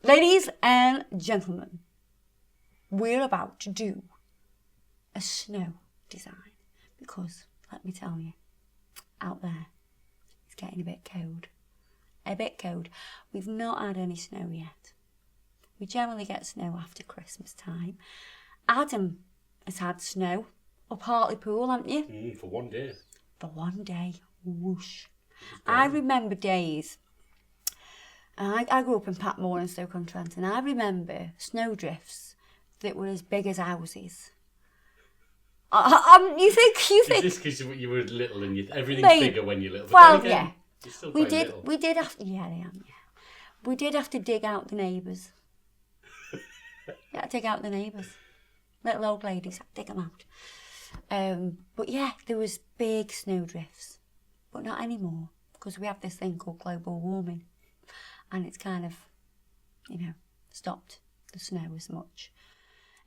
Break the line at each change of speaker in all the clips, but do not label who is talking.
Ladies and gentlemen, we're about to do a snow design because, let me tell you, out there, it's getting a bit cold. A bit cold. We've not had any snow yet. We generally get snow after Christmas time. Adam has had snow up Hartlepool, haven't you?
For one day.
For one day. Whoosh. I remember days. I grew up in Patmore and Stoke-on-Trent, and I remember snowdrifts that were as big as houses. You think?
Is this because you were little and everything's bigger when you're little? But
well,
again,
yeah.
You're still
We
quite
did have to, yeah, I am, yeah. We did have to dig out the neighbours. Yeah, dig out the neighbours. Little old ladies, dig them out. But yeah, there was big snowdrifts, but not anymore because we have this thing called global warming, and it's kind of, stopped the snow as much.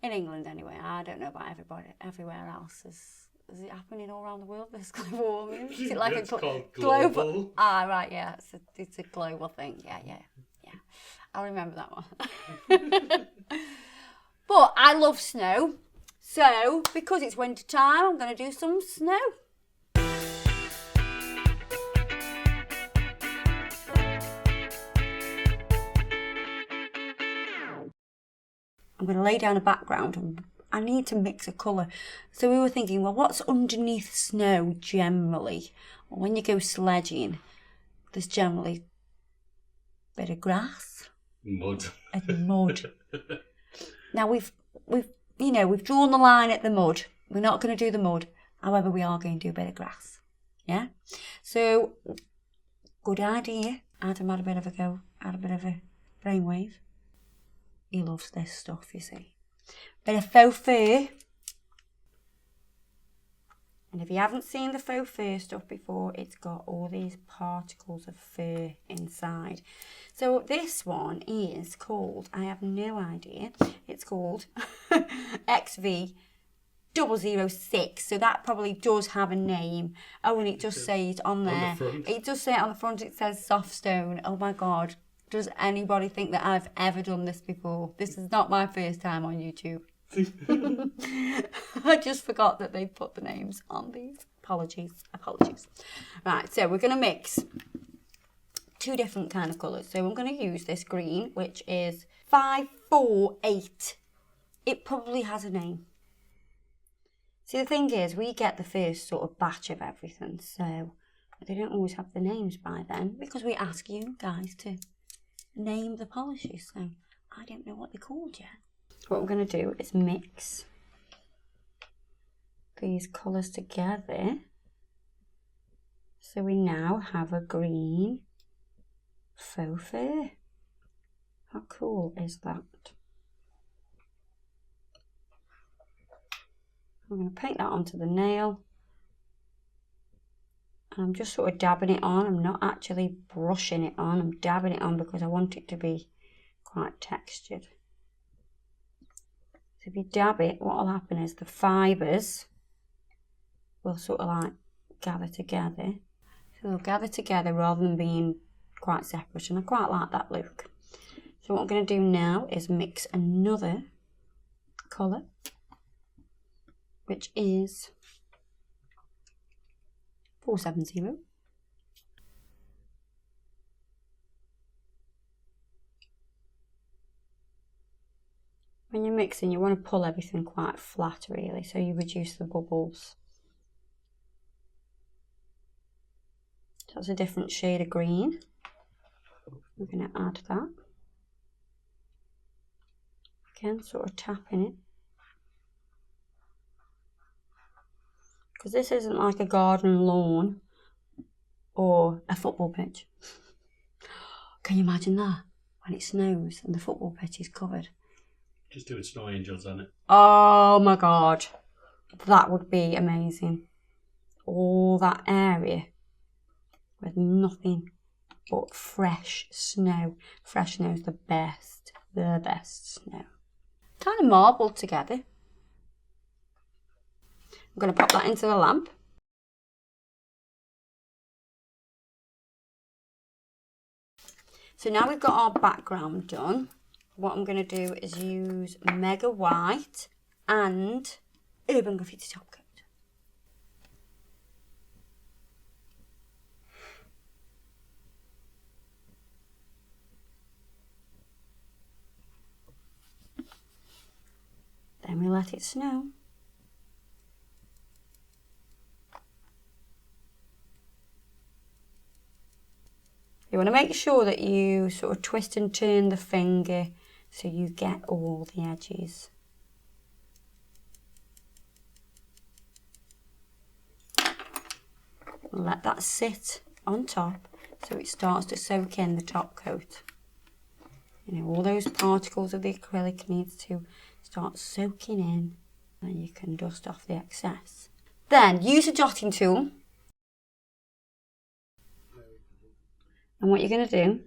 In England, anyway. I don't know about everywhere else. Is it happening all around the world? This global warming? Is it like
it's called
global? Ah, right, yeah. It's a global thing. Yeah. I'll remember that one. But I love snow. So, because it's winter time, I'm going to do some snow. I'm going to lay down a background and I need to mix a colour. So we were thinking, well, what's underneath snow generally? Well, when you go sledging, there's generally a bit of grass.
Mud.
And mud. Now we've drawn the line at the mud. We're not going to do the mud. However, we are going to do a bit of grass. Yeah? So, good idea. Adam had a bit of a go, had a bit of a brainwave. He loves this stuff, you see. Bit of faux fur. And if you haven't seen the faux fur stuff before, it's got all these particles of fur inside. So this one is called, I have no idea, it's called XV006. So that probably does have a name. Oh, and it does say it on there.
On the front.
It does say it on the front, it says soft stone. Oh my God. Does anybody think that I've ever done this before? This is not my first time on YouTube. I just forgot that they put the names on these. Apologies. Right, so we're going to mix two different kind of colours. So I'm going to use this green, which is 548. It probably has a name. See, the thing is, we get the first sort of batch of everything, so they don't always have the names by then because we ask you guys to name the polishes, so I don't know what they're called yet. What we're going to do is mix these colours together so we now have a green faux fur. How cool is that? I'm going to paint that onto the nail. And I'm just sort of dabbing it on. I'm not actually brushing it on. I'm dabbing it on because I want it to be quite textured. So if you dab it, what will happen is the fibres will sort of like gather together. So they'll gather together rather than being quite separate. And I quite like that look. So what I'm going to do now is mix another colour, which is 470. When you're mixing, you want to pull everything quite flat really, so you reduce the bubbles. So that's a different shade of green. We're going to add that. Again, sort of tapping it. Because this isn't like a garden lawn or a football pitch. Can you imagine that? When it snows and the football pitch is covered.
Just doing snow angels on it.
Oh my God. That would be amazing. All that area with nothing but fresh snow. Fresh snow is the best snow. Kind of marbled together. I'm going to pop that into the lamp. So now we've got our background done, what I'm going to do is use Mega White and Urban Graffiti Top Coat. Then we let it snow. You want to make sure that you sort of twist and turn the finger so you get all the edges. Let that sit on top so it starts to soak in the top coat. You know, all those particles of the acrylic needs to start soaking in, and you can dust off the excess. Then use a dotting tool. And what you're going to do,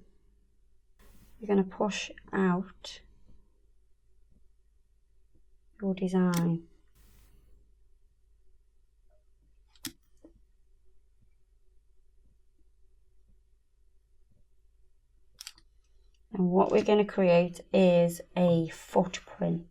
you're going to push out your design. And what we're going to create is a footprint.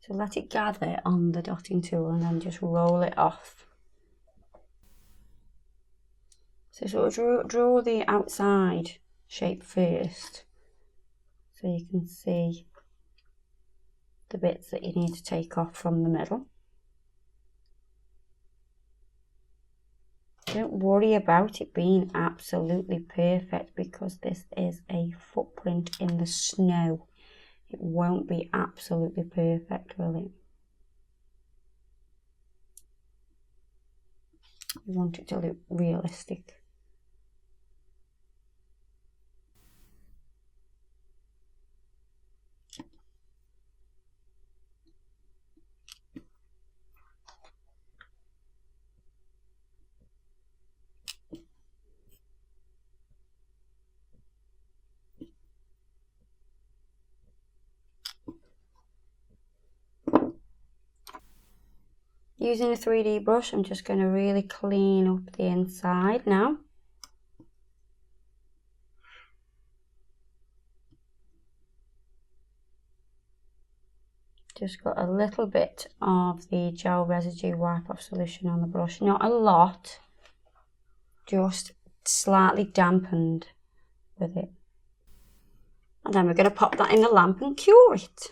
So let it gather on the dotting tool and then just roll it off. So sort of draw the outside shape first, so you can see the bits that you need to take off from the middle. Don't worry about it being absolutely perfect, because this is a footprint in the snow. It won't be absolutely perfect, will it? You want it to look realistic. Using a 3D brush, I'm just going to really clean up the inside now. Just got a little bit of the gel residue wipe off solution on the brush, not a lot, just slightly dampened with it. And then we're going to pop that in the lamp and cure it.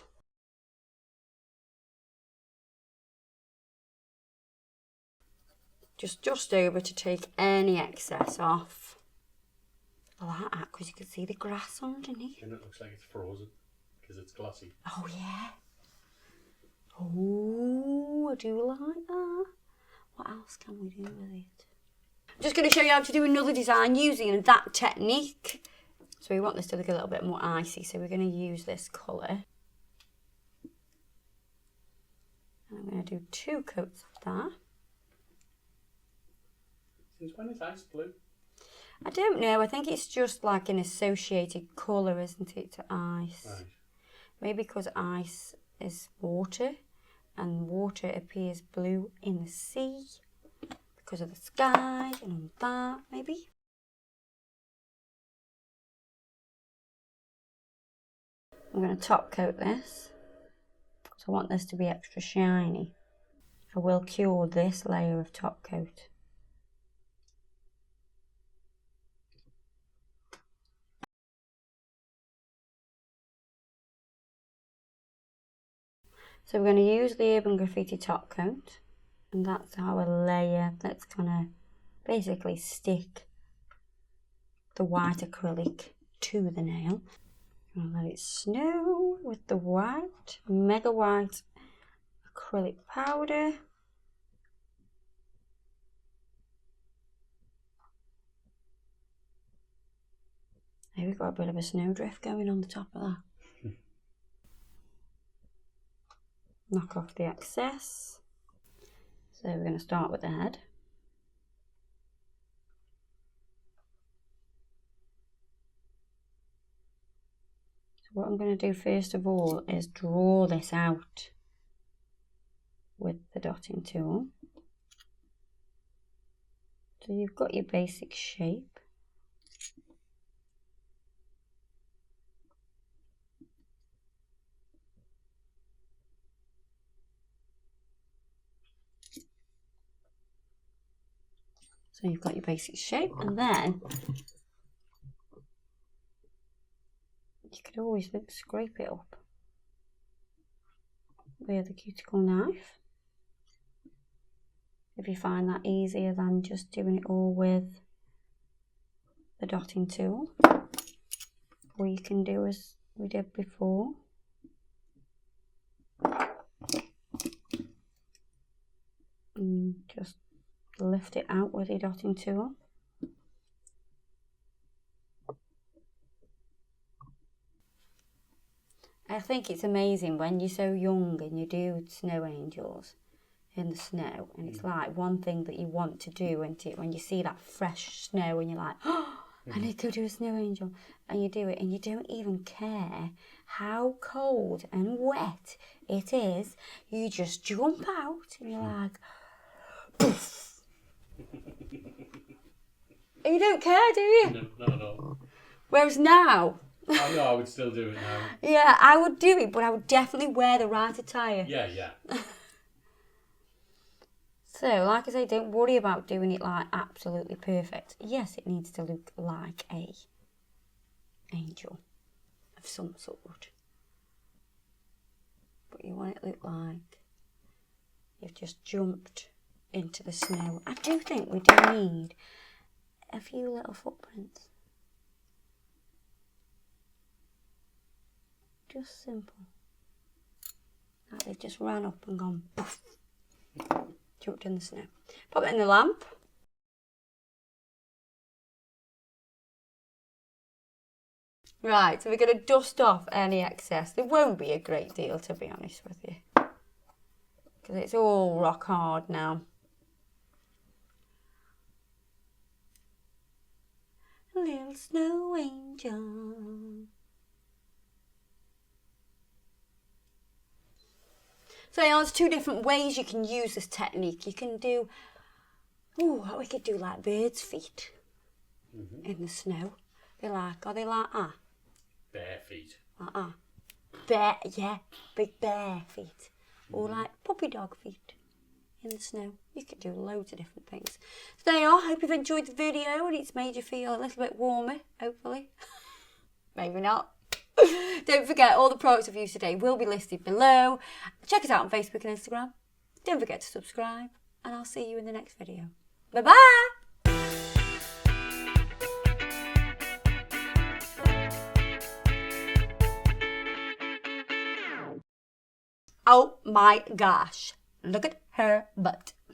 Just over to take any excess off. I like that because you can see the grass underneath.
And it looks like it's frozen because it's glossy.
Oh yeah. Oh, I do like that. What else can we do with it? I'm just going to show you how to do another design using that technique. So we want this to look a little bit more icy, so we're going to use this colour. And I'm going to do 2 coats of that.
Since when is ice blue?
I don't know, I think it's just like an associated colour, isn't it, to ice?
Right.
Maybe because ice is water, and water appears blue in the sea because of the sky and all that, maybe. I'm going to top coat this because I want this to be extra shiny. I will cure this layer of top coat. So we're going to use the Urban Graffiti top coat, and that's our layer that's going to basically stick the white acrylic to the nail. I'm going to let it snow with the white, Mega White acrylic powder. Here we've got a bit of a snowdrift going on the top of that. Knock off the excess. So we're going to start with the head. So what what I'm going to do first of all is draw this out with the dotting tool. So you've got your basic shape. So you've got your basic shape, and then you could always scrape it up with a cuticle knife if you find that easier than just doing it all with the dotting tool. Or you can do as we did before. And just lift it out with your dotting tool. I think it's amazing when you're so young and you do snow angels in the snow, and it's like one thing that you want to do, and when you see that fresh snow and you're like, oh, I need to go do a snow angel, and you do it and you don't even care how cold and wet it is. You just jump out and you're like, poof. And you don't care, do you?
No, not at all.
Whereas now,
I know I would still do it now.
yeah, I would do it, but I would definitely wear the right attire.
Yeah.
So, like I say, don't worry about doing it like absolutely perfect. Yes, it needs to look like a angel of some sort. But you want it to look like you've just jumped into the snow. I do think we do need a few little footprints. Just simple. Like they've just ran up and gone poof. Jumped in the snow. Pop it in the lamp. Right, so we're going to dust off any excess. There won't be a great deal, to be honest with you, because it's all rock hard now. Little snow angel. So there's two different ways you can use this technique. You can do, we could do like birds' feet in the snow. Are they like that?
Bare feet.
Big bear feet. Or like puppy dog feet in the snow. You could do loads of different things. So there you are. Hope you've enjoyed the video and it's made you feel a little bit warmer, hopefully. Maybe not. Don't forget, all the products I've used today will be listed below. Check us out on Facebook and Instagram. Don't forget to subscribe, and I'll see you in the next video. Bye-bye! Oh my gosh, look at her butt.